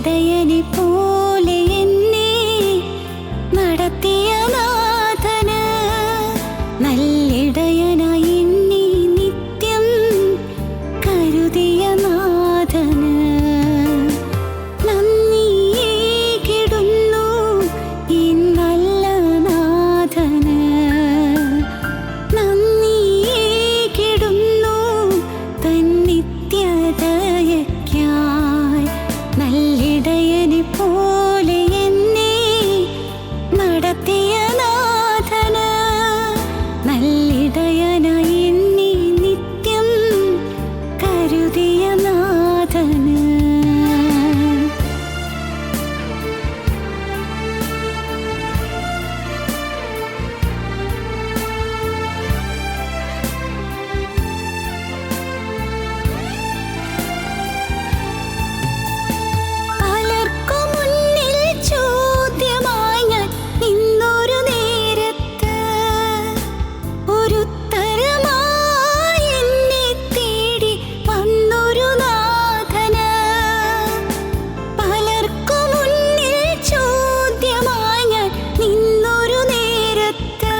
നല്ലിടയനെ പോലെ എന്നെ നടത്തിയ നാഥന്, നല്ലിടയനായി എന്നെ നിത്യം കരുതിയ നാഥന് നന്ദിയേകിടുന്നു ഈ നല്ല നാഥന്, നന്ദിയേകിടുന്നു തൻ നിത്യദയയ്ക്കായി. നല്ലിടയനെ പോലെ എന്നെ നടത്തിയ നാഥന്, നല്ലിടയനായി എന്നെ നിത്യം കരുതിയ നാഥന്. പലർക്കും മുന്നിൽ ചോദ്യമായി ഞാൻ നിന്നൊരു നേരത്ത്, ഒരുത്തരമായി എന്നെ തേടി വന്നൊരു നാഥന്. പലർക്കും മുന്നിൽ ചോദ്യമായി ഞാൻ നിന്നൊരു നേരത്ത്,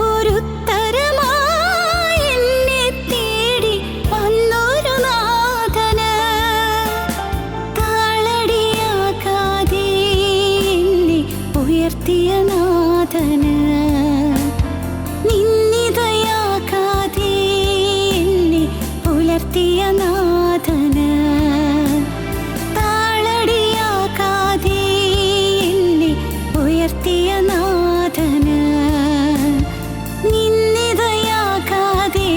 ഒരുത്തരമായി എന്നെ തേടി വന്നൊരു നാഥന്. താളടിയാകാതെ എന്നെ ഉയർത്തിയ നാഥന്, നിന്ദിതയാകാതെ എന്നെ പുലർത്തിയ നാഥന്. താളടിയാകാതെ എന്നെ ഉയർത്തിയ നാഥന്, നിന്ദിതയാകാതെ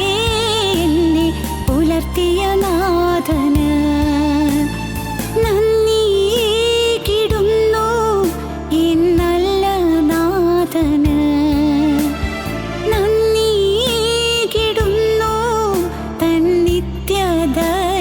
എന്നെ പുലർത്തിയ നാഥന് നന്ദിയേകിടുന്നു ഈ നല്ല നാഥന്, നന്ദിയേകിടുന്നു തൻ നിത്യദയയ്ക്കായി.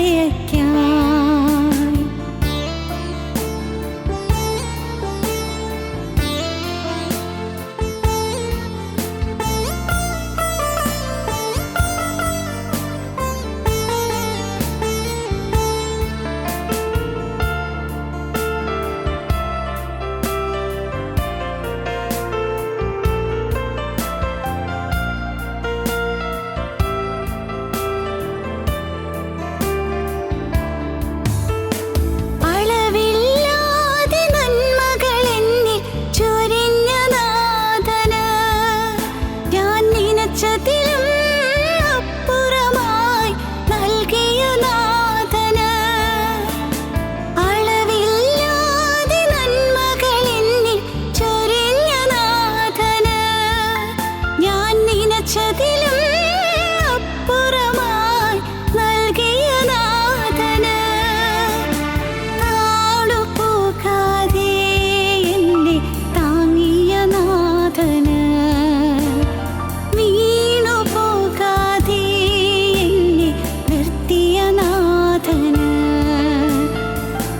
അളവില്ലാതെ നന്മകൾ എന്നിൽ ചൊരിഞ്ഞ നാഥന്, ഞാൻ നനച്ചതിലും അപ്പുറമായി നൽകിയ നാഥന്. അളവില്ലാതെ നന്മകൾ എന്നിൽ ചൊരിഞ്ഞ നാഥന്, ഞാൻ നനച്ചതിലും അപ്പുറമായി നൽകിയ നാഥന്. താണുപോകാതെ എന്നെ താങ്ങിയ നാഥന്, വീണുപോകാതെ എന്നെ നിർത്തിയ നാഥന്.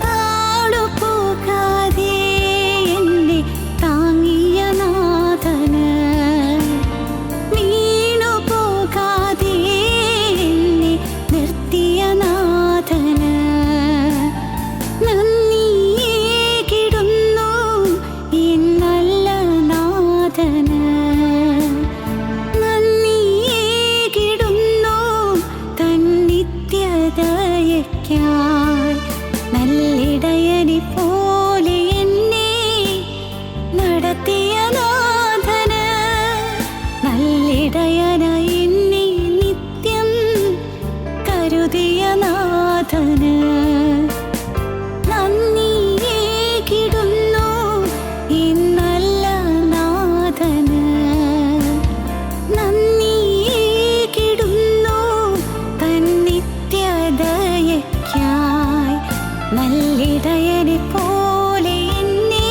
താണുപോകാതെ എന്നെ താങ്ങിയ നാഥന്, വീണുപോകാതെ എന്നെ നിർത്തിയ നാഥന് നന്ദിയേകിടുന്നു ഈ നല്ല നാഥന്, നന്ദിയേകിടുന്നു തൻ നിത്യദയയ്ക്കായി. നല്ലിടയനെ പോലെ എന്നെ നടത്തിയ നാഥന്, നല്ലിടയനായി എന്നെ നിത്യം കരുതിയ നാഥന് നന്ദിയേകിടുന്നു ഈ നല്ല നാഥന്, നന്ദിയേകിടുന്നു തൻ നിത്യദയയ്ക്കായി. നല്ലിടയനെ പോലെ എന്നെ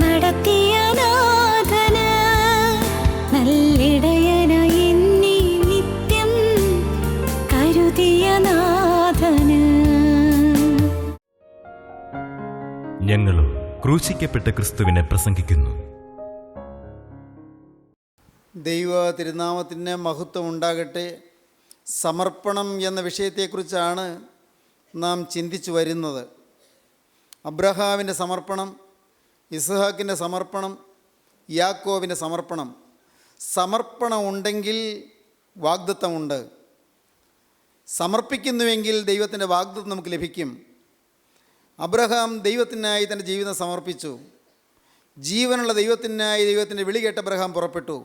നടത്തിയ നാഥന്, നല്ലിടയനായി എന്നെ നിത്യം കരുതിയ നാഥന്. ഞങ്ങളും ക്രൂശിക്കപ്പെട്ട ക്രിസ്തുവിനെ പ്രസംഗിക്കുന്നു. ദൈവ തിരുനാമത്തിന് മഹത്വം ഉണ്ടാകട്ടെ. സമർപ്പണം എന്ന വിഷയത്തെക്കുറിച്ചാണ് നാം ചിന്തിച്ചു വരുന്നത്. അബ്രഹാമിൻ്റെ സമർപ്പണം, ഇസ്ഹാക്കിൻ്റെ സമർപ്പണം, യാക്കോബിൻ്റെ സമർപ്പണം. സമർപ്പണം ഉണ്ടെങ്കിൽ വാഗ്ദത്തമുണ്ട്. സമർപ്പിക്കുന്നുവെങ്കിൽ ദൈവത്തിൻ്റെ വാഗ്ദത്തം നമുക്ക് ലഭിക്കും. അബ്രഹാം ദൈവത്തിനായി തൻ്റെ ജീവിതം സമർപ്പിച്ചു. ജീവനുള്ള ദൈവത്തിനായി ദൈവത്തിൻ്റെ വിളി കേട്ട് അബ്രഹാം പുറപ്പെട്ടു.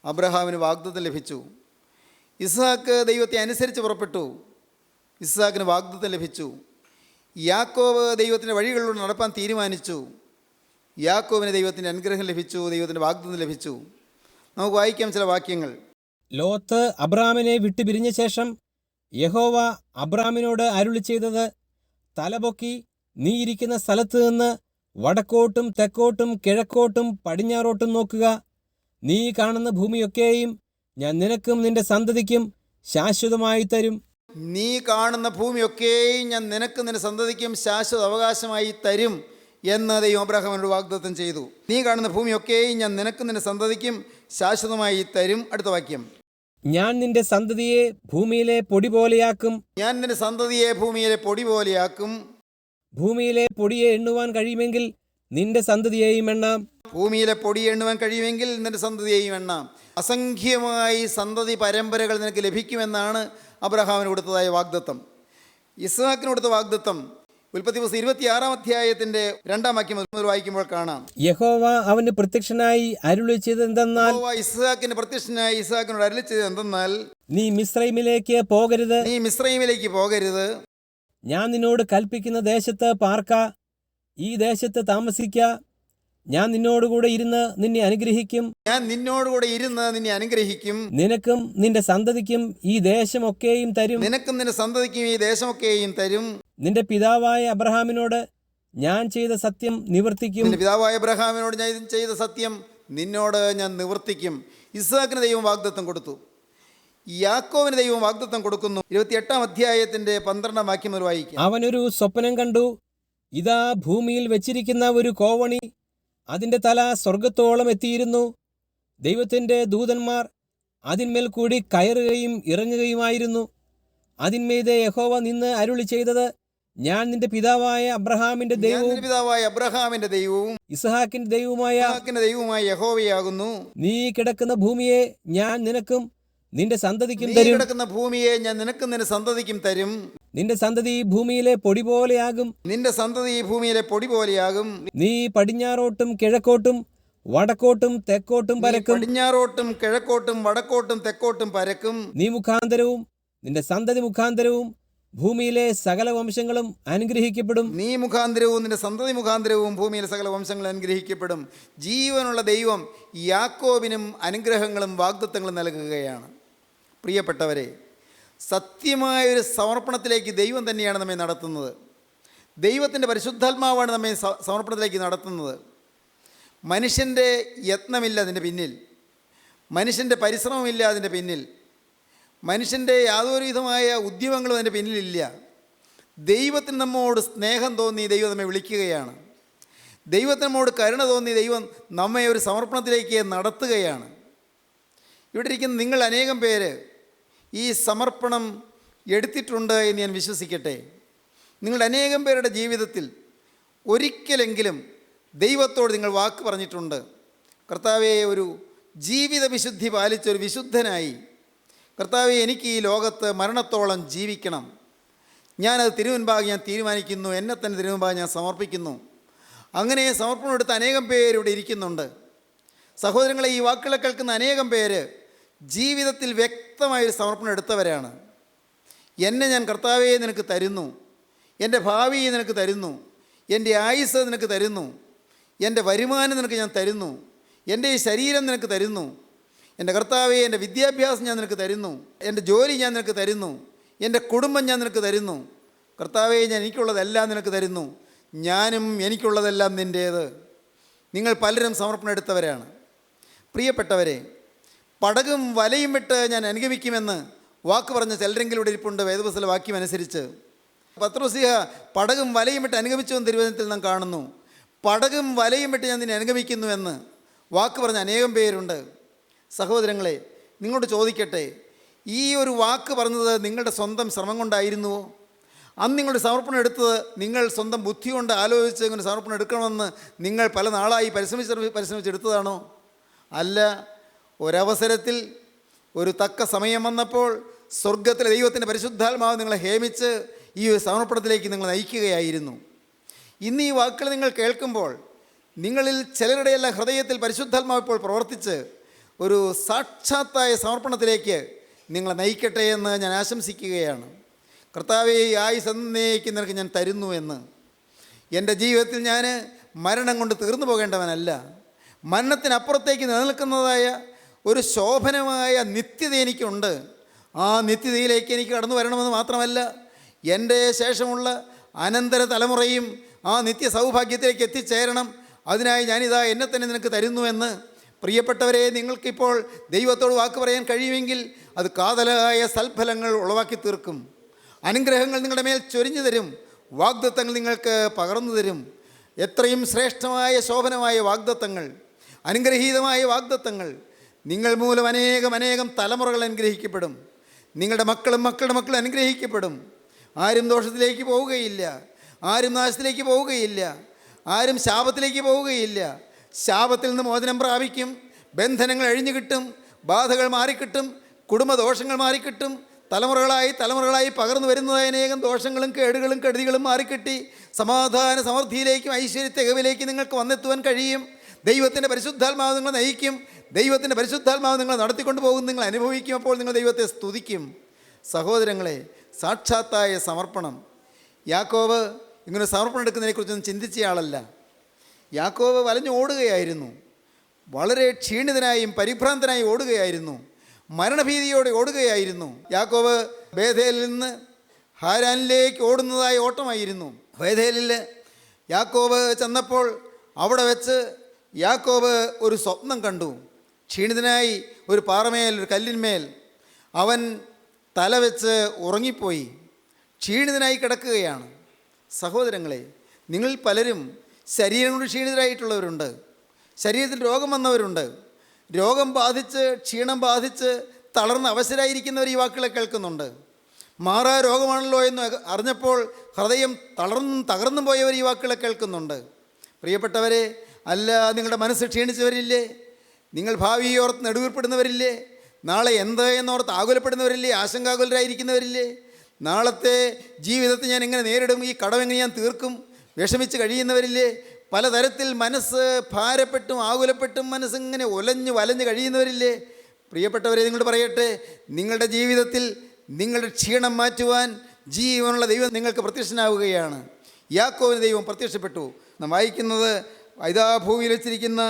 അബ്രഹാമിന് വാഗ്ദത്തം ലഭിച്ചു. ഇസ്ഹാക്ക് ദൈവത്തെ അനുസരിച്ച് പുറപ്പെട്ടു. ഇസ്ഹാക്കിന് വാഗ്ദത്തം ലഭിച്ചു. യാക്കോബ് ദൈവത്തിൻ്റെ വഴികളിലൂടെ നടപ്പാൻ തീരുമാനിച്ചു. യാക്കോബിന് ദൈവത്തിൻ്റെ അനുഗ്രഹം ലഭിച്ചു, ദൈവത്തിൻ്റെ വാഗ്ദത്തം ലഭിച്ചു. നമുക്ക് വായിക്കാം ചില വാക്യങ്ങൾ. ലോത്ത് അബ്രാമിനെ വിട്ടുപിരിഞ്ഞ ശേഷം യഹോവ അബ്രാമിനോട് അരുളി ചെയ്തത്, തലപൊക്കി നീ ഇരിക്കുന്ന സ്ഥലത്ത് നിന്ന് വടക്കോട്ടും തെക്കോട്ടും കിഴക്കോട്ടും പടിഞ്ഞാറോട്ടും നോക്കുക. നീ കാണുന്ന ഭൂമിയൊക്കെയും ഞാൻ നിനക്കും നിന്റെ സന്തതിക്കും ശാശ്വതമായി തരും. നീ കാണുന്ന ഭൂമിയൊക്കെയും ഞാൻ നിനക്ക് നിന്റെ സന്തതിക്കും ശാശ്വത അവകാശമായി തരും എന്ന് ദൈവം അബ്രഹാമിനോട് വാഗ്ദത്തം ചെയ്തു. നീ കാണുന്ന ഭൂമിയൊക്കെയും ഞാൻ നിനക്ക് നിന്റെ സന്തതിക്കും ശാശ്വതമായി തരും. അടുത്ത വാക്യം. ഞാൻ നിന്റെ സന്തതിയെ ഭൂമിയിലെ പൊടി പോലെയാക്കും. ഞാൻ നിന്റെ സന്തതിയെ ഭൂമിയിലെ പൊടി പോലെയാക്കും. ഭൂമിയിലെ പൊടിയെ എണ്ണുവാൻ കഴിയുമെങ്കിൽ നിന്റെ സന്തതിയെയും എണ്ണാം. ഭൂമിയിലെ പൊടി എണ്ണുവാൻ കഴിയുമെങ്കിൽ നിന്റെ സന്തതിയെയും എണ്ണാം. അസംഖ്യമായി സന്തതി പരമ്പരകൾ നിനക്ക് ലഭിക്കുമെന്നാണ് അബ്രഹാമിന് കൊടുത്തതായ വാഗ്ദത്തം. ഇസ്ഹാക്കിന് കൊടുത്ത വാഗ്ദത്തം ഉൽപ്പത്തി പുസ്തകം 26-ാം അധ്യായത്തിന്റെ 2-ാം വാക്യം മുതൽ വായിക്കുമ്പോൾ കാണാം. യഹോവ അവന് പ്രത്യക്ഷനായി അരുളി ചെയ്തതെന്തെന്നാൽ, ഇസ്ഹാക്കിന് പ്രത്യക്ഷനായി ഇസ്ഹാക്കിനോട് അരുളി ചെയ്തത് എന്തെന്നാൽ, നീ മിസ്രൈമിലേക്ക് പോകരുത്. നീ മിസ്രൈമിലേക്ക് പോകരുത്. ഞാൻ നിന്നോട് കൽപ്പിക്കുന്ന ദേശത്ത് പാർക്ക, ഈ ദേശത്ത് താമസിക്ക. ഞാൻ നിന്നോടുകൂടെ ഇരുന്ന് നിന്നെ അനുഗ്രഹിക്കും. ഞാൻ നിന്നോടുകൂടെ ഇരുന്ന് നിന്നെ അനുഗ്രഹിക്കും. നിനക്കും നിന്റെ സന്തതിക്കും ഈ ദേശമൊക്കെയും തരും. നിനക്കും നിന്റെ സന്തതിക്കും ഈ ദേശമൊക്കെയും തരും. നിന്റെ പിതാവായ അബ്രഹാമിനോട് ഞാൻ ചെയ്ത സത്യം നിവർത്തിക്കും. നിന്റെ പിതാവായ അബ്രഹാമിനോട് ഞാൻ ചെയ്ത സത്യം നിന്നോട് ഞാൻ നിവർത്തിക്കും. ഇസ്ഹാക്കിന് ദൈവം വാഗ്ദത്തം കൊടുത്തു. യാക്കോബിന് ദൈവം വാഗ്ദത്തം കൊടുക്കുന്നു. 28-ാം അധ്യായത്തിന്റെ 12-ാം വാക്യം മുതൽ വായിക്കാം. അവനൊരു സ്വപ്നം കണ്ടു. ഇതാ ഭൂമിയിൽ വെച്ചിരിക്കുന്ന ഒരു കോവണി, അതിൻ്റെ തല സ്വർഗത്തോളം എത്തിയിരുന്നു. ദൈവത്തിൻ്റെ ദൂതന്മാർ അതിന്മേൽ കൂടി കയറുകയും ഇറങ്ങുകയുമായിരുന്നു. അതിന്മീതെ യഹോവ നിന്ന് അരുളി ചെയ്തത്, ഞാൻ നിന്റെ പിതാവായ അബ്രഹാമിന്റെ ദൈവവും ഇസ്ഹാക്കിന്റെ ദൈവവുമായ യഹോവയാകുന്നു. നീ കിടക്കുന്ന ഭൂമിയെ ഞാൻ നിനക്കും നിന്റെ സന്തതിക്കും തരും. കിടക്കുന്ന ഭൂമിയെ ഞാൻ നിനക്കും നിന്റെ സന്തതിക്കും തരും. നിന്റെ സന്തതി ഭൂമിയിലെ പൊടി പോലെയാകും. നിന്റെ സന്തതി ഭൂമിയിലെ പൊടി പോലെയാകും. നീ പടിഞ്ഞാറോട്ടും കിഴക്കോട്ടും വടക്കോട്ടും തെക്കോട്ടും പരക്കും. പടിഞ്ഞാറോട്ടും കിഴക്കോട്ടും വടക്കോട്ടും തെക്കോട്ടും പരക്കും. നീ മുഖാന്തരവും നിന്റെ സന്തതി മുഖാന്തരവും ഭൂമിയിലെ സകല വംശങ്ങളും അനുഗ്രഹിക്കപ്പെടും. നീ മുഖാന്തരവും നിന്റെ സന്തതി മുഖാന്തരവും ഭൂമിയിലെ സകല വംശങ്ങളും അനുഗ്രഹിക്കപ്പെടും. ജീവനുള്ള ദൈവം യാക്കോബിനും അനുഗ്രഹങ്ങളും വാഗ്ദത്തങ്ങളും നൽകുകയാണ്. പ്രിയപ്പെട്ടവരെ, സത്യമായൊരു സമർപ്പണത്തിലേക്ക് ദൈവം തന്നെയാണ് നമ്മെ നടത്തുന്നത്. ദൈവത്തിൻ്റെ പരിശുദ്ധാത്മാവാണ് നമ്മെ സമർപ്പണത്തിലേക്ക് നടത്തുന്നത്. മനുഷ്യൻ്റെ യത്നമില്ല അതിൻ്റെ പിന്നിൽ, മനുഷ്യൻ്റെ പരിശ്രമമില്ല അതിൻ്റെ പിന്നിൽ, മനുഷ്യൻ്റെ യാതൊരുവിധമായ ഉദ്യമങ്ങളും അതിൻ്റെ പിന്നിലില്ല. ദൈവത്തിന് നമ്മോട് സ്നേഹം തോന്നി ദൈവം നമ്മെ വിളിക്കുകയാണ്. ദൈവത്തിന് നമ്മോട് കരുണ തോന്നി ദൈവം നമ്മെ ഒരു സമർപ്പണത്തിലേക്ക് നടത്തുകയാണ്. ഇവിടെ ഇരിക്കുന്ന നിങ്ങൾ അനേകം പേര് ഈ സമർപ്പണം എടുത്തിട്ടുണ്ട് എന്ന് ഞാൻ വിശ്വസിക്കട്ടെ. നിങ്ങളുടെ അനേകം പേരുടെ ജീവിതത്തിൽ ഒരിക്കലെങ്കിലും ദൈവത്തോട് നിങ്ങൾ വാക്ക് പറഞ്ഞിട്ടുണ്ട്, കർത്താവേ, ഒരു ജീവിത വിശുദ്ധി പാലിച്ചൊരു വിശുദ്ധനായി കർത്താവേ, എനിക്ക് ഈ ലോകത്ത് മരണത്തോളം ജീവിക്കണം. ഞാനത് തിരുമുൻപാകെ ഞാൻ തീരുമാനിക്കുന്നു, എന്നെ തന്നെ തിരുമുൻപാകെ ഞാൻ സമർപ്പിക്കുന്നു. അങ്ങനെ സമർപ്പണം എടുത്ത അനേകം പേര് ഇവിടെ ഇരിക്കുന്നുണ്ട്. സഹോദരങ്ങളെ, ഈ വാക്കുകളെ കേൾക്കുന്ന അനേകം പേര് ജീവിതത്തിൽ വ്യക്തമായൊരു സമർപ്പണം എടുത്തവരാണ്. എന്നെ ഞാൻ കർത്താവേ നിനക്ക് തരുന്നു, എൻ്റെ ഭാവി നിനക്ക് തരുന്നു, എൻ്റെ ആയുസ് നിനക്ക് തരുന്നു, എൻ്റെ വരുമാനം നിനക്ക് ഞാൻ തരുന്നു, എൻ്റെ ഈ ശരീരം നിനക്ക് തരുന്നു, എൻ്റെ കർത്താവേ എൻ്റെ വിദ്യാഭ്യാസം ഞാൻ നിനക്ക് തരുന്നു, എൻ്റെ ജോലി ഞാൻ നിനക്ക് തരുന്നു, എൻ്റെ കുടുംബം ഞാൻ നിനക്ക് തരുന്നു. കർത്താവേ, ഞാൻ എനിക്കുള്ളതെല്ലാം നിനക്ക് തരുന്നു, ഞാനും എനിക്കുള്ളതെല്ലാം നിൻ്റേത്. നിങ്ങൾ പലരും സമർപ്പണം എടുത്തവരാണ്. പ്രിയപ്പെട്ടവരെ, പടകും വലയും വിട്ട് ഞാൻ അനുഗമിക്കുമെന്ന് വാക്ക് പറഞ്ഞ ചിലരെങ്കിലും ഇവിടെ ഇരിപ്പുണ്ട്. വേദപുസ്തക വാക്യം അനുസരിച്ച് പത്രോസിഹ പടകും വലയും വിട്ട് അനുഗമിച്ചുവെന്ന് തിരുവചനത്തിൽ നാം കാണുന്നു. പടകും വലയും വിട്ട് ഞാൻ നിന്നെ അനുഗമിക്കുന്നുവെന്ന് വാക്ക് പറഞ്ഞ അനേകം പേരുണ്ട്. സഹോദരങ്ങളെ, നിങ്ങളോട് ചോദിക്കട്ടെ, ഈ ഒരു വാക്ക് പറഞ്ഞത് നിങ്ങളുടെ സ്വന്തം ശ്രമം കൊണ്ടായിരുന്നുവോ? അന്ന് നിങ്ങളുടെ സമർപ്പണം എടുത്തത് നിങ്ങൾ സ്വന്തം ബുദ്ധി കൊണ്ട് ആലോചിച്ച് ഇങ്ങനെ സമർപ്പണം എടുക്കണമെന്ന് നിങ്ങൾ പല നാളായി പരിശ്രമിച്ചെടുത്തതാണോ? അല്ല, ഒരവസരത്തിൽ ഒരു തക്ക സമയം വന്നപ്പോൾ സ്വർഗത്തിലെ ദൈവത്തിൻ്റെ പരിശുദ്ധാത്മാവ് നിങ്ങളെ ഹേമിച്ച് ഈ സമർപ്പണത്തിലേക്ക് നിങ്ങൾ നയിക്കുകയായിരുന്നു. ഇന്ന് ഈ വാക്കുകൾ നിങ്ങൾ കേൾക്കുമ്പോൾ നിങ്ങളിൽ ചിലരുടെയെല്ലാം ഹൃദയത്തിൽ പരിശുദ്ധാത്മാവ് ഇപ്പോൾ പ്രവർത്തിച്ച് ഒരു സാക്ഷാത്തായ സമർപ്പണത്തിലേക്ക് നിങ്ങളെ നയിക്കട്ടെ എന്ന് ഞാൻ ആശംസിക്കുകയാണ്. കർത്താവേ, ഈ ആയുസ്സ് എന്നേക്ക് നിനക്ക് ഞാൻ തരുന്നു എന്ന്. എൻ്റെ ജീവിതത്തിൽ ഞാൻ മരണം കൊണ്ട് തീർന്നു പോകേണ്ടവനല്ല, മരണത്തിനപ്പുറത്തേക്ക് നിലനിൽക്കുന്നതായ ഒരു ശോഭനമായ നിത്യത എനിക്കുണ്ട്. ആ നിത്യതയിലേക്ക് എനിക്ക് കടന്നു വരണമെന്ന് മാത്രമല്ല, എൻ്റെ ശേഷമുള്ള അനന്തര തലമുറയും ആ നിത്യ സൗഭാഗ്യത്തിലേക്ക് എത്തിച്ചേരണം. അതിനായി ഞാനിതാ എന്നെ തന്നെ നിനക്ക് തരുന്നുവെന്ന്. പ്രിയപ്പെട്ടവരെ, നിങ്ങൾക്കിപ്പോൾ ദൈവത്തോട് വാക്ക് പറയാൻ കഴിയുമെങ്കിൽ അത് കാതലായ സൽഫലങ്ങൾ ഉളവാക്കി തീർക്കും. അനുഗ്രഹങ്ങൾ നിങ്ങളുടെ മേൽ ചൊരിഞ്ഞു തരും, വാഗ്ദത്തങ്ങൾ നിങ്ങൾക്ക് പകർന്നു തരും. എത്രയും ശ്രേഷ്ഠമായ ശോഭനമായ വാഗ്ദത്തങ്ങൾ, അനുഗ്രഹീതമായ വാഗ്ദത്തങ്ങൾ. നിങ്ങൾ മൂലം അനേകം തലമുറകൾ അനുഗ്രഹിക്കപ്പെടും. നിങ്ങളുടെ മക്കളും മക്കളുടെ മക്കളും അനുഗ്രഹിക്കപ്പെടും. ആരും ദോഷത്തിലേക്ക് പോവുകയില്ല, ആരും നാശത്തിലേക്ക് പോവുകയില്ല, ആരും ശാപത്തിലേക്ക് പോവുകയില്ല. ശാപത്തിൽ നിന്ന് മോചനം പ്രാപിക്കും, ബന്ധനങ്ങൾ അഴിഞ്ഞു കിട്ടും, ബാധകൾ മാറിക്കിട്ടും, കുടുംബദോഷങ്ങൾ മാറിക്കിട്ടും. തലമുറകളായി പകർന്നു വരുന്നതായ അനേകം ദോഷങ്ങളും കേടുകളും കെടുതികളും മാറിക്കിട്ടി സമാധാന സമൃദ്ധിയിലേക്കും ഐശ്വര്യ തികവിലേക്ക് നിങ്ങൾക്ക് വന്നെത്തുവാൻ കഴിയും. ദൈവത്തിൻ്റെ പരിശുദ്ധാത്മാവ് നിങ്ങളെ നയിക്കും, ദൈവത്തിൻ്റെ പരിശുദ്ധാത്മാവ് നിങ്ങളെ നടത്തിക്കൊണ്ട് പോകും, നിങ്ങൾ അനുഭവിക്കും. അപ്പോൾ നിങ്ങൾ ദൈവത്തെ സ്തുതിക്കും. സഹോദരങ്ങളെ, സാക്ഷാത്തായ സമർപ്പണം. യാക്കോബ് ഇങ്ങനെ സമർപ്പണം എടുക്കുന്നതിനെക്കുറിച്ചൊന്നും ചിന്തിച്ചയാളല്ല. യാക്കോബ് വലഞ്ഞു ഓടുകയായിരുന്നു, വളരെ ക്ഷീണിതനായും പരിഭ്രാന്തനായും ഓടുകയായിരുന്നു, മരണഭീതിയോടെ ഓടുകയായിരുന്നു. യാക്കോബ് ബേഥേലിൽ നിന്ന് ഹാരാനിലേക്ക് ഓടുന്നതായ ഓട്ടമായിരുന്നു. ബേഥേലിൽ യാക്കോബ് ചെന്നപ്പോൾ അവിടെ വെച്ച് യാക്കോബ് ഒരു സ്വപ്നം കണ്ടു. ക്ഷീണിതനായി ഒരു പാറമേൽ, ഒരു കല്ലിന്മേൽ അവൻ തല വെച്ച് ഉറങ്ങിപ്പോയി, ക്ഷീണിതനായി കിടക്കുകയാണ്. സഹോദരങ്ങളെ, നിങ്ങളിൽ പലരും ശരീരം കൊണ്ട് ക്ഷീണിതരായിട്ടുള്ളവരുണ്ട്, ശരീരത്തിൽ രോഗം വന്നവരുണ്ട്. രോഗം ബാധിച്ച്, ക്ഷീണം ബാധിച്ച് തളർന്ന് അവശരായിരിക്കുന്നവർ ഈ വാക്കുകളെ കേൾക്കുന്നുണ്ട്. മാറാ രോഗമാണല്ലോ എന്ന് അറിഞ്ഞപ്പോൾ ഹൃദയം തകർന്നും പോയവർ ഈ വാക്കുകളെ കേൾക്കുന്നുണ്ട്. പ്രിയപ്പെട്ടവരെ, അല്ല, നിങ്ങളുടെ മനസ്സ് ക്ഷീണിച്ചവരില്ലേ? നിങ്ങൾ ഭാവിയോർത്ത് നെടുവീർപ്പെടുന്നവരില്ലേ? നാളെ എന്ത് എന്നോർത്ത് ആകുലപ്പെടുന്നവരില്ലേ? ആശങ്കാകുലരായിരിക്കുന്നവരില്ലേ? നാളത്തെ ജീവിതത്തെ ഞാൻ എങ്ങനെ നേരിടും, ഈ കടമെങ്ങനെ ഞാൻ തീർക്കും, വിഷമിച്ച് കഴിയുന്നവരില്ലേ? പലതരത്തിൽ മനസ്സ് ഭാരപ്പെട്ടും ആകുലപ്പെട്ടും മനസ്സിങ്ങനെ വലഞ്ഞ് കഴിയുന്നവരില്ലേ? പ്രിയപ്പെട്ടവരെ, നിങ്ങളോട് പറയട്ടെ, നിങ്ങളുടെ ജീവിതത്തിൽ നിങ്ങളുടെ ക്ഷീണം മാറ്റുവാൻ ജീവനുള്ള ദൈവം നിങ്ങൾക്ക് പ്രത്യക്ഷനാവുകയാണ്. യാക്കോബിന് ദൈവം പ്രത്യക്ഷപ്പെട്ടു. നാം വായിക്കുന്നത്, ഇതാ ഭൂമിയിൽ വെച്ചിരിക്കുന്ന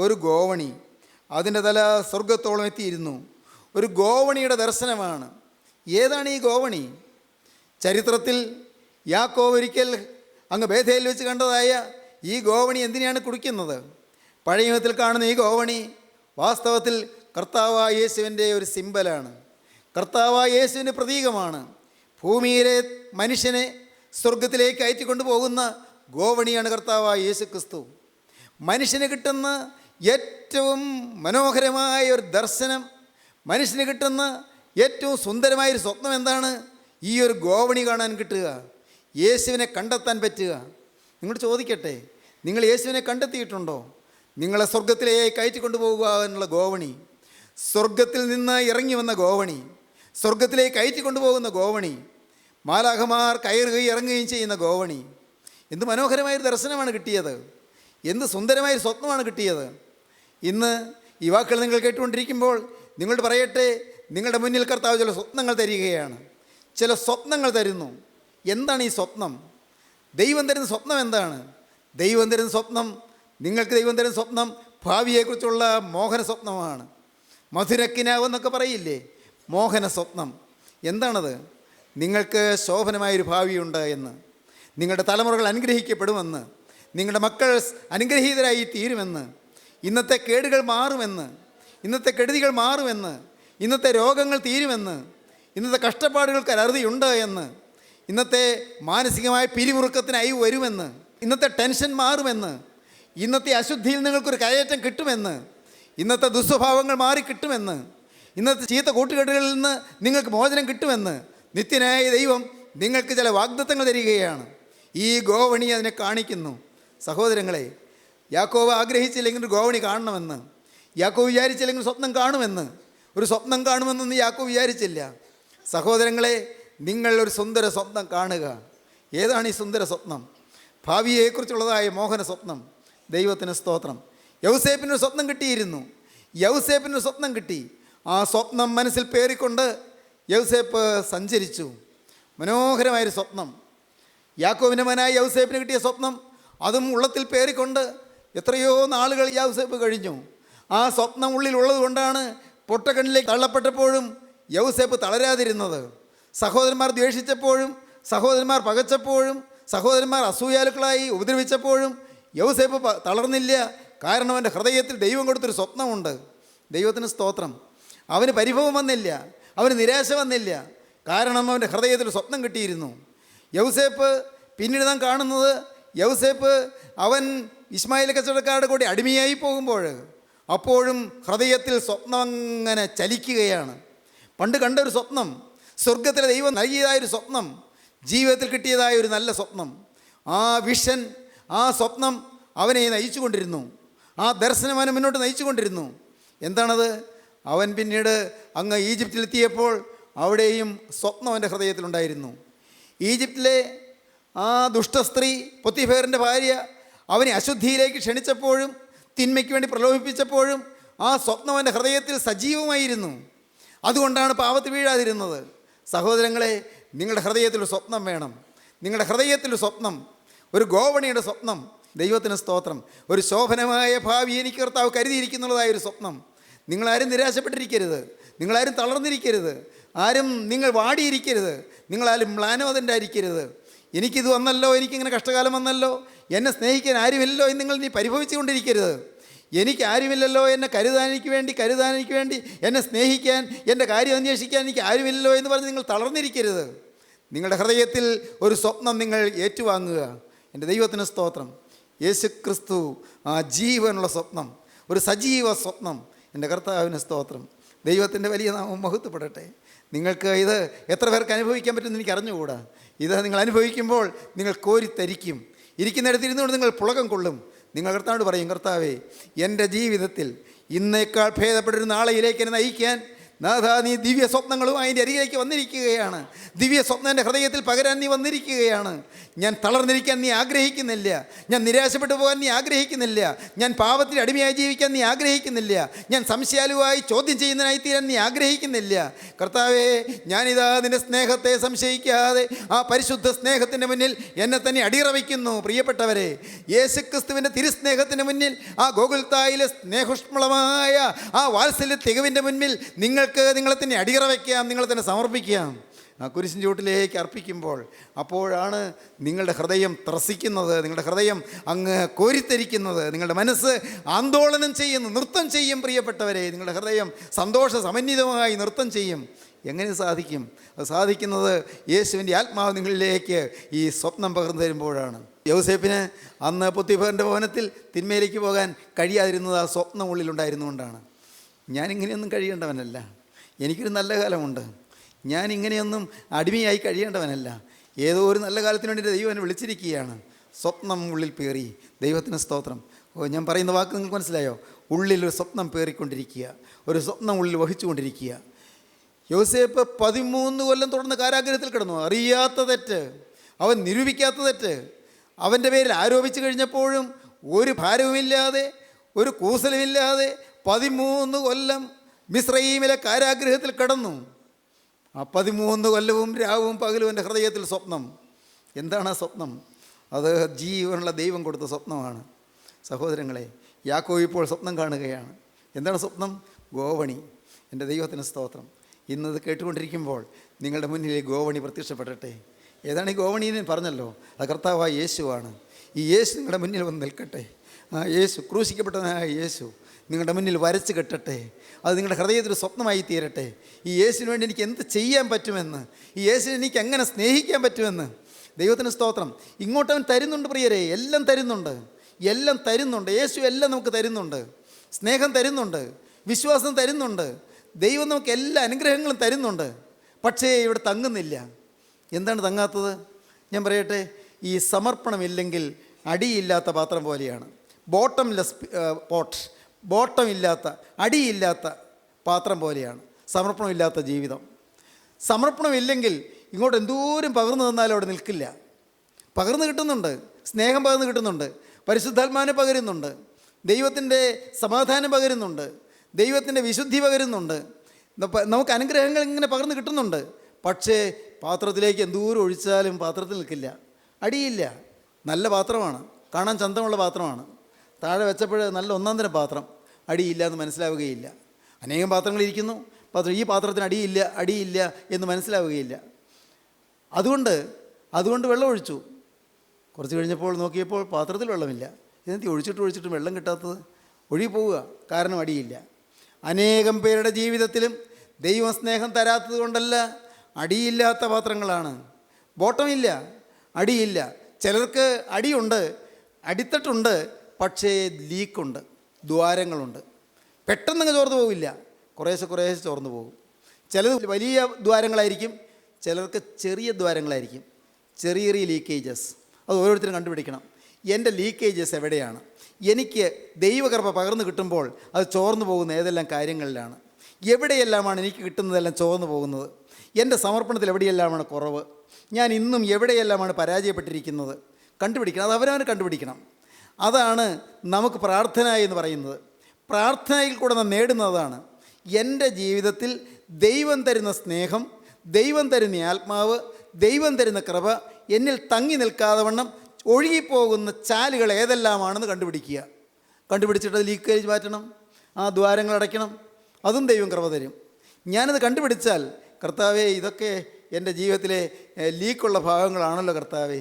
ഒരു ഗോവണി, അതിൻ്റെ തല സ്വർഗത്തോളം എത്തിയിരുന്നു. ഒരു ഗോവണിയുടെ ദർശനമാണ്. ഏതാണ് ഈ ഗോവണി? ചരിത്രത്തിൽ യാക്കോബ് ഒരിക്കൽ അങ്ങ് ബേഥേലിൽ വെച്ച് കണ്ടതായ ഈ ഗോവണി എന്തിനാണ് കുടിക്കുന്നത്? പഴയ നിയമത്തിൽ കാണുന്ന ഈ ഗോവണി വാസ്തവത്തിൽ കർത്താവായ യേശുവിൻ്റെ ഒരു സിംബലാണ്, കർത്താവായ യേശുവിൻ്റെ പ്രതീകമാണ്. ഭൂമിയിലെ മനുഷ്യനെ സ്വർഗത്തിലേക്ക് അയറ്റിക്കൊണ്ടു പോകുന്ന ഗോവണിയാണ് കർത്താവായ യേശു ക്രിസ്തു. മനുഷ്യന് കിട്ടുന്ന ഏറ്റവും മനോഹരമായ ഒരു ദർശനം, മനുഷ്യന് കിട്ടുന്ന ഏറ്റവും സുന്ദരമായൊരു സ്വപ്നം എന്താണ്? ഈ ഒരു ഗോവണി കാണാൻ കിട്ടുക, യേശുവിനെ കണ്ടെത്താൻ പറ്റുക. നിങ്ങൾ ചോദിക്കട്ടെ, നിങ്ങൾ യേശുവിനെ കണ്ടെത്തിയിട്ടുണ്ടോ? നിങ്ങളെ സ്വർഗത്തിലേക്ക് കയറ്റിക്കൊണ്ടു പോകുവാനുള്ള ഗോവണി, സ്വർഗത്തിൽ നിന്ന് ഇറങ്ങി വന്ന ഗോവണി, സ്വർഗത്തിലേക്ക് കയറ്റിക്കൊണ്ടു പോകുന്ന ഗോവണി, മാലാഖമാർ കയറുകയും ഇറങ്ങുകയും ചെയ്യുന്ന ഗോവണി. എന്ത് മനോഹരമായൊരു ദർശനമാണ് കിട്ടിയത്, എന്ത് സുന്ദരമായൊരു സ്വപ്നമാണ് കിട്ടിയത്. ഇന്ന് ഈ വാക്കുകൾ നിങ്ങൾ കേട്ടുകൊണ്ടിരിക്കുമ്പോൾ നിങ്ങളോട് പറയട്ടെ, നിങ്ങളുടെ മുന്നിൽ കർത്താവ് ചില സ്വപ്നങ്ങൾ തരികയാണ്, ചില സ്വപ്നങ്ങൾ തരുന്നു. എന്താണ് ഈ സ്വപ്നം? ദൈവം തരുന്ന സ്വപ്നം എന്താണ്? ദൈവം തരുന്ന സ്വപ്നം, നിങ്ങൾക്ക് ദൈവം തരുന്ന സ്വപ്നം ഭാവിയെക്കുറിച്ചുള്ള മോഹന സ്വപ്നമാണ്. മധുരക്കിനാവെന്നൊക്കെ പറയില്ലേ, മോഹന സ്വപ്നം. എന്താണത്? നിങ്ങൾക്ക് ശോഭനമായൊരു ഭാവിയുണ്ട് എന്ന്, നിങ്ങളുടെ തലമുറകൾ അനുഗ്രഹിക്കപ്പെടുമെന്ന്, നിങ്ങളുടെ മക്കൾ അനുഗ്രഹീതരായി തീരുമെന്ന്, ഇന്നത്തെ കേടുകൾ മാറുമെന്ന്, ഇന്നത്തെ കെടുതികൾ മാറുമെന്ന്, ഇന്നത്തെ രോഗങ്ങൾ തീരുമെന്ന്, ഇന്നത്തെ കഷ്ടപ്പാടുകൾക്ക് അറുതിയുണ്ട് എന്ന്, ഇന്നത്തെ മാനസികമായ പിരിമുറുക്കത്തിന് അയവ് വരുമെന്ന്, ഇന്നത്തെ ടെൻഷൻ മാറുമെന്ന്, ഇന്നത്തെ അശുദ്ധിയിൽ നിങ്ങൾക്കൊരു കയറ്റം കിട്ടുമെന്ന്, ഇന്നത്തെ ദുസ്വഭാവങ്ങൾ മാറി കിട്ടുമെന്ന്, ഇന്നത്തെ ചീത്ത കൂട്ടുകെട്ടുകളിൽ നിന്ന് നിങ്ങൾക്ക് മോചനം കിട്ടുമെന്ന് നിത്യനായ ദൈവം നിങ്ങൾക്ക് ചില വാഗ്ദത്തങ്ങൾ തരികയാണ്. ഈ ഗോവണി അതിനെ കാണിക്കുന്നു. സഹോദരങ്ങളെ, യാക്കോബ് ആഗ്രഹിച്ചില്ലെങ്കിൽ ഒരു ഗോവണി കാണണമെന്ന്, യാക്കോബ് വിചാരിച്ചില്ലെങ്കിൽ സ്വപ്നം കാണുമെന്ന്, ഒരു സ്വപ്നം കാണുമെന്നൊന്നും യാക്കോബ് വിചാരിച്ചില്ല. സഹോദരങ്ങളെ, നിങ്ങൾ ഒരു സുന്ദര സ്വപ്നം കാണുക. ഏതാണ് ഈ സുന്ദര സ്വപ്നം? ഭാവിയെക്കുറിച്ചുള്ളതായ മോഹന സ്വപ്നം. ദൈവത്തിന് സ്തോത്രം. യൗസേപ്പിനൊരു സ്വപ്നം കിട്ടിയിരുന്നു. യൗസേപ്പിനൊരു സ്വപ്നം കിട്ടി. ആ സ്വപ്നം മനസ്സിൽ പേറിക്കൊണ്ട് യൗസേപ്പ് സഞ്ചരിച്ചു. മനോഹരമായൊരു സ്വപ്നം. യാക്കോബിൻ്റെ മകനായ യൗസേപ്പിന് കിട്ടിയ സ്വപ്നം, അതും ഉള്ളത്തിൽ പേറിക്കൊണ്ട് എത്രയോ നാളുകൾ യൗസേപ്പ് കഴിഞ്ഞു. ആ സ്വപ്നം ഉള്ളിലുള്ളത് കൊണ്ടാണ് പൊട്ടക്കണ്ണിലേക്ക് തള്ളപ്പെട്ടപ്പോഴും യൗസേപ്പ് തളരാതിരുന്നത്. സഹോദരന്മാർ ദ്വേഷിച്ചപ്പോഴും, സഹോദരന്മാർ പകച്ചപ്പോഴും, സഹോദരന്മാർ അസൂയാലുക്കളായി ഉപദ്രവിച്ചപ്പോഴും യൗസേപ്പ് തളർന്നില്ല. കാരണം അവൻ്റെ ഹൃദയത്തിൽ ദൈവം കൊടുത്തൊരു സ്വപ്നമുണ്ട്. ദൈവത്തിന് സ്തോത്രം. അവന് പരിഭവം വന്നില്ല, അവന് നിരാശ വന്നില്ല. കാരണം അവൻ്റെ ഹൃദയത്തിൽ സ്വപ്നം കിട്ടിയിരുന്നു. യൗസേപ്പ് പിന്നീട് നാം കാണുന്നത്, യൗസേപ്പ് അവൻ ഇസ്മായിൽ കച്ചവടക്കാരുടെ കൂടി അടിമയായി പോകുമ്പോൾ അപ്പോഴും ഹൃദയത്തിൽ സ്വപ്നം അങ്ങനെ ചലിക്കുകയാണ്. പണ്ട് കണ്ടൊരു സ്വപ്നം, സ്വർഗത്തിലെ ദൈവം നൽകിയതായൊരു സ്വപ്നം, ജീവിതത്തിൽ കിട്ടിയതായ ഒരു നല്ല സ്വപ്നം. ആ വിഷൻ, ആ സ്വപ്നം അവനെ നയിച്ചു കൊണ്ടിരുന്നു. ആ ദർശനം അവനെ മുന്നോട്ട് നയിച്ചു കൊണ്ടിരുന്നു. എന്താണത്? അവൻ പിന്നീട് അങ്ങ് ഈജിപ്തിലെത്തിയപ്പോൾ അവിടെയും സ്വപ്നം അവൻ്റെ ഹൃദയത്തിലുണ്ടായിരുന്നു. ഈജിപ്തിലെ ആ ദുഷ്ടസ്ത്രീ പൊത്തിഫേറിൻ്റെ ഭാര്യ അവനെ അശുദ്ധിയിലേക്ക് ക്ഷണിച്ചപ്പോഴും തിന്മയ്ക്ക് വേണ്ടി പ്രലോഭിപ്പിച്ചപ്പോഴും ആ സ്വപ്നം അവൻ്റെ ഹൃദയത്തിൽ സജീവമായിരുന്നു. അതുകൊണ്ടാണ് പാപത്തിൽ വീഴാതിരുന്നത്. സഹോദരങ്ങളെ, നിങ്ങളുടെ ഹൃദയത്തിലൊരു സ്വപ്നം വേണം. നിങ്ങളുടെ ഹൃദയത്തിലൊരു സ്വപ്നം, ഒരു ഗോവണിയുടെ സ്വപ്നം. ദൈവത്തിന് സ്തോത്രം. ഒരു ശോഭനമായ ഭാവി എനിക്ക് കർത്താവ് കരുതിയിരിക്കുന്നുള്ളതായൊരു സ്വപ്നം. നിങ്ങളാരും നിരാശപ്പെട്ടിരിക്കരുത്, നിങ്ങളാരും തളർന്നിരിക്കരുത്, ആരും നിങ്ങൾ വാടിയിരിക്കരുത്, നിങ്ങളാരും മ്ലാനോദൻ്റായിരിക്കരുത്. എനിക്കിത് വന്നല്ലോ, എനിക്കിങ്ങനെ കഷ്ടകാലം വന്നല്ലോ, എന്നെ സ്നേഹിക്കാൻ ആരുമില്ലല്ലോ എന്ന് നിങ്ങൾ ഇനി പരിഭവിച്ചു കൊണ്ടിരിക്കരുത്. എനിക്ക് ആരുമില്ലല്ലോ എന്നെ കരുതാൻ എനിക്ക് വേണ്ടി എന്നെ സ്നേഹിക്കാൻ, എൻ്റെ കാര്യം അന്വേഷിക്കാൻ എനിക്ക് ആരുമില്ലല്ലോ എന്ന് പറഞ്ഞ് നിങ്ങൾ തളർന്നിരിക്കരുത്. നിങ്ങളുടെ ഹൃദയത്തിൽ ഒരു സ്വപ്നം നിങ്ങൾ ഏറ്റുവാങ്ങുക. എൻ്റെ ദൈവത്തിന് സ്തോത്രം. യേശു ക്രിസ്തു ആ ജീവനുള്ള സ്വപ്നം, ഒരു സജീവ സ്വപ്നം. എൻ്റെ കർത്താവിന് സ്തോത്രം. ദൈവത്തിൻ്റെ വലിയ നാമം മഹത്വപ്പെടട്ടെ. നിങ്ങൾക്ക് ഇത് എത്ര പേർക്ക് അനുഭവിക്കാൻ പറ്റുമെന്ന് എനിക്ക് അറിഞ്ഞുകൂടാ. ഇത് നിങ്ങൾ അനുഭവിക്കുമ്പോൾ നിങ്ങൾ കോരിത്തരിക്കും. ഇരിക്കുന്നിടത്തിരുന്നുകൊണ്ട് നിങ്ങൾ പുളകം കൊള്ളും. നിങ്ങൾ കർത്താവിനോട് പറയും, കർത്താവേ, എൻ്റെ ജീവിതത്തിൽ ഇന്നേക്കാൾ ഭേദപ്പെട്ടൊരു നാളെയിലേക്ക് എന്നെ നയിക്കാൻ നാഥാ, നീ ദിവ്യ സ്വപ്നങ്ങളുമായി എൻ്റെ അരികിലേക്ക് വന്നിരിക്കുകയാണ്. ദിവ്യ സ്വപ്നം എൻ്റെ ഹൃദയത്തിൽ പകരാൻ നീ വന്നിരിക്കുകയാണ്. ഞാൻ തളർന്നിരിക്കാൻ നീ ആഗ്രഹിക്കുന്നില്ല. ഞാൻ നിരാശപ്പെട്ടു പോകാൻ നീ ആഗ്രഹിക്കുന്നില്ല. ഞാൻ പാപത്തിൽ അടിമയായി ജീവിക്കാൻ നീ ആഗ്രഹിക്കുന്നില്ല. ഞാൻ സംശയാലുവായി ചോദ്യം ചെയ്യുന്നതിനായി തീരാൻ നീ ആഗ്രഹിക്കുന്നില്ല. കർത്താവേ, ഞാനിതാ നിൻ്റെ സ്നേഹത്തെ സംശയിക്കാതെ ആ പരിശുദ്ധ സ്നേഹത്തിൻ്റെ മുന്നിൽ എന്നെ തന്നെ അടിയറവയ്ക്കുന്നു. പ്രിയപ്പെട്ടവരെ, യേശുക്രിസ്തുവിൻ്റെ തിരുസ്നേഹത്തിന് മുന്നിൽ, ആ ഗോകുൽത്തായിലെ സ്നേഹോഷ്മളമായ ആ വാത്സല്യ തികവിൻ്റെ മുന്നിൽ നിങ്ങളെ തന്നെ അടിയറ വയ്ക്കാം, നിങ്ങളെ തന്നെ സമർപ്പിക്കാം. ആ കുരിശിൻ ചുവട്ടിലേക്ക് അർപ്പിക്കുമ്പോൾ അപ്പോഴാണ് നിങ്ങളുടെ ഹൃദയം ത്രസിക്കുന്നത്, നിങ്ങളുടെ ഹൃദയം അങ്ങ് കോരിത്തരിക്കുന്നത്, നിങ്ങളുടെ മനസ്സ് ആന്തോളനം ചെയ്യുന്നു, നൃത്തം ചെയ്യും. പ്രിയപ്പെട്ടവരെ, നിങ്ങളുടെ ഹൃദയം സന്തോഷ സമന്വിതമായി നൃത്തം ചെയ്യും. എങ്ങനെ സാധിക്കും? അത് സാധിക്കുന്നത് യേശുവിൻ്റെ ആത്മാവ് നിങ്ങളിലേക്ക് ഈ സ്വപ്നം പകർന്നു തരുമ്പോഴാണ്. യൗസേപ്പിന് അന്ന് പൊത്തിഫേറിൻ്റെ ഭവനത്തിൽ തിന്മയിലേക്ക് പോകാൻ കഴിയാതിരുന്നത് ആ സ്വപ്നം ഉള്ളിലുണ്ടായിരുന്നുകൊണ്ടാണ്. ഞാനിങ്ങനെയൊന്നും കഴിയേണ്ടവനല്ല, എനിക്കൊരു നല്ല കാലമുണ്ട്, ഞാനിങ്ങനെയൊന്നും അടിമയായി കഴിയേണ്ടവനല്ല. ഏതോ ഒരു നല്ല കാലത്തിന് വേണ്ടി ദൈവം എന്നെ വിളിച്ചിരിക്കുകയാണ്. സ്വപ്നം ഉള്ളിൽ പേറി. ദൈവത്തിന് സ്തോത്രം. ഞാൻ പറയുന്ന വാക്ക് നിങ്ങൾക്ക് മനസ്സിലായോ? ഉള്ളിലൊരു സ്വപ്നം പേറിക്കൊണ്ടിരിക്കുക, ഒരു സ്വപ്നം ഉള്ളിൽ വഹിച്ചുകൊണ്ടിരിക്കുക. യോസേപ്പ് 13 കൊല്ലം തുടർന്ന് കാരാഗ്രഹത്തിൽ കിടന്നു. അറിയാത്ത തെറ്റ്, അവൻ നിരൂപിക്കാത്ത തെറ്റ് അവൻ്റെ പേരിൽ ആരോപിച്ചു കഴിഞ്ഞപ്പോഴും ഒരു ഭാരവുമില്ലാതെ, ഒരു കൂസലുമില്ലാതെ 13 കൊല്ലം മിസ്രയീമിലെ കാരാഗ്രഹത്തിൽ കിടന്നു. ആ 13 കൊല്ലവും രാവും പകലും എൻ്റെ ഹൃദയത്തിൽ സ്വപ്നം. എന്താണ് ആ സ്വപ്നം? അത് ജീവനുള്ള ദൈവം കൊടുത്ത സ്വപ്നമാണ്. സഹോദരങ്ങളെ, യാക്കോബ് ഇപ്പോൾ സ്വപ്നം കാണുകയാണ്. എന്താണ് സ്വപ്നം? ഗോവണി. എൻ്റെ ദൈവത്തിന് സ്തോത്രം. ഇന്നത് കേട്ടുകൊണ്ടിരിക്കുമ്പോൾ നിങ്ങളുടെ മുന്നിൽ ഗോവണി പ്രത്യക്ഷപ്പെടട്ടെ. ഏതാണ് ഈ ഗോവണി എന്ന് പറഞ്ഞല്ലോ? അത് കർത്താവായ യേശുവാണ്. ഈ യേശു നിങ്ങളുടെ മുന്നിൽ വന്ന് നിൽക്കട്ടെ. ആ യേശു, ക്രൂശിക്കപ്പെട്ടവനായ യേശു നിങ്ങളുടെ മുന്നിൽ വരച്ച് കെട്ടട്ടെ. അത് നിങ്ങളുടെ ഹൃദയത്തിൽ സ്വപ്നമായി തീരട്ടെ. ഈ യേശുവിന് വേണ്ടി എനിക്ക് എന്ത് ചെയ്യാൻ പറ്റുമെന്ന്, ഈ യേശുവിനെ എനിക്ക് എങ്ങനെ സ്നേഹിക്കാൻ പറ്റുമെന്ന്. ദൈവത്തിന് സ്തോത്രം. ഇങ്ങോട്ടവൻ തരുന്നുണ്ട് പ്രിയരെ, എല്ലാം തരുന്നുണ്ട്, എല്ലാം തരുന്നുണ്ട്. യേശു എല്ലാം നമുക്ക് തരുന്നുണ്ട്. സ്നേഹം തരുന്നുണ്ട്, വിശ്വാസം തരുന്നുണ്ട്, ദൈവം നമുക്ക് എല്ലാ അനുഗ്രഹങ്ങളും തരുന്നുണ്ട്. പക്ഷേ ഇവിടെ തങ്ങുന്നില്ല. എന്താണ് തങ്ങാത്തത്? ഞാൻ പറയട്ടെ, ഈ സമർപ്പണമില്ലെങ്കിൽ അടിയില്ലാത്ത പാത്രം പോലെയാണ്. ബോട്ടംലെസ് പോട്ട്, ബോട്ടമില്ലാത്ത, അടിയില്ലാത്ത പാത്രം പോലെയാണ് സമർപ്പണമില്ലാത്ത ജീവിതം. സമർപ്പണമില്ലെങ്കിൽ ഇങ്ങോട്ട് എന്തോരം പകർന്നു തന്നാലും അവിടെ നിൽക്കില്ല. പകർന്നു കിട്ടുന്നുണ്ട്, സ്നേഹം പകർന്നു കിട്ടുന്നുണ്ട്, പരിശുദ്ധാത്മാവിനെ പകരുന്നുണ്ട്, ദൈവത്തിൻ്റെ സമാധാനം പകരുന്നുണ്ട്, ദൈവത്തിൻ്റെ വിശുദ്ധി പകരുന്നുണ്ട്, നമുക്ക് അനുഗ്രഹങ്ങൾ ഇങ്ങനെ പകർന്നു കിട്ടുന്നുണ്ട്. പക്ഷേ പാത്രത്തിലേക്ക് എന്തോരം ഒഴിച്ചാലും പാത്രത്തിൽ നിൽക്കില്ല, അടിയില്ല. നല്ല പാത്രമാണ്, കാണാൻ ചന്തമുള്ള പാത്രമാണ്, താഴെ വെച്ചപ്പോൾ നല്ല ഒന്നാം തരം പാത്രം, അടിയില്ല എന്ന് മനസ്സിലാവുകയില്ല. അനേകം പാത്രങ്ങളിരിക്കുന്നു, ഈ പാത്രത്തിന് അടിയില്ല എന്ന് മനസ്സിലാവുകയില്ല. അതുകൊണ്ട് വെള്ളം ഒഴിച്ചു. കുറച്ച് കഴിഞ്ഞപ്പോൾ നോക്കിയപ്പോൾ പാത്രത്തിൽ വെള്ളമില്ല. ഇതെന്തി ഒഴിച്ചിട്ടും വെള്ളം കിട്ടാത്തത്? ഒഴുകി പോവുക, കാരണം അടിയില്ല. അനേകം പേരുടെ ജീവിതത്തിലും ദൈവം സ്നേഹം തരാത്തത് കൊണ്ടല്ല, അടിയില്ലാത്ത പാത്രങ്ങളാണ്. ബോട്ടമില്ല, അടിയില്ല. ചിലർക്ക് അടിയുണ്ട്, അടിത്തട്ടുണ്ട്, പക്ഷേ ലീക്കുണ്ട്, ദ്വാരങ്ങളുണ്ട്. പെട്ടെന്നങ്ങ് ചോർന്നു പോവില്ല, കുറേശ്ശെ ചോർന്നു പോകും. ചിലത് വലിയ ദ്വാരങ്ങളായിരിക്കും, ചിലർക്ക് ചെറിയ ദ്വാരങ്ങളായിരിക്കും, ചെറിയ ലീക്കേജസ്. അത് ഓരോരുത്തരും കണ്ടുപിടിക്കണം. എൻ്റെ ലീക്കേജസ് എവിടെയാണ്? എനിക്ക് ദൈവകൃപ പകർന്നു കിട്ടുമ്പോൾ അത് ചോർന്നു പോകുന്ന ഏതെല്ലാം കാര്യങ്ങളിലാണ്? എവിടെയെല്ലാമാണ് എനിക്ക് കിട്ടുന്നതെല്ലാം ചോർന്നു പോകുന്നത്? എൻ്റെ സമർപ്പണത്തിൽ എവിടെയെല്ലാമാണ് കുറവ്? ഞാൻ ഇന്നും എവിടെയെല്ലാമാണ് പരാജയപ്പെട്ടിരിക്കുന്നത്? കണ്ടുപിടിക്കണം. അത് അവരവന് കണ്ടുപിടിക്കണം. അതാണ് നമുക്ക് പ്രാർത്ഥന എന്ന് പറയുന്നത്. പ്രാർത്ഥനയിൽ കൂടെ നാം നേടുന്നതാണ്. എൻ്റെ ജീവിതത്തിൽ ദൈവം തരുന്ന സ്നേഹം, ദൈവം തരുന്ന ആത്മാവ്, ദൈവം തരുന്ന കൃപ എന്നിൽ തങ്ങി നിൽക്കാതെ വണ്ണം ഒഴുകിപ്പോകുന്ന ചാലുകൾ ഏതെല്ലാമാണെന്ന് കണ്ടുപിടിച്ചിട്ട് അത് ലീക്കേജ് മാറ്റണം, ആ ദ്വാരങ്ങൾ അടയ്ക്കണം. അതും ദൈവം കൃപ തരും. ഞാനത് കണ്ടുപിടിച്ചാൽ, കർത്താവേ ഇതൊക്കെ എൻ്റെ ജീവിതത്തിലെ ലീക്കുള്ള ഭാഗങ്ങളാണല്ലോ കർത്താവേ,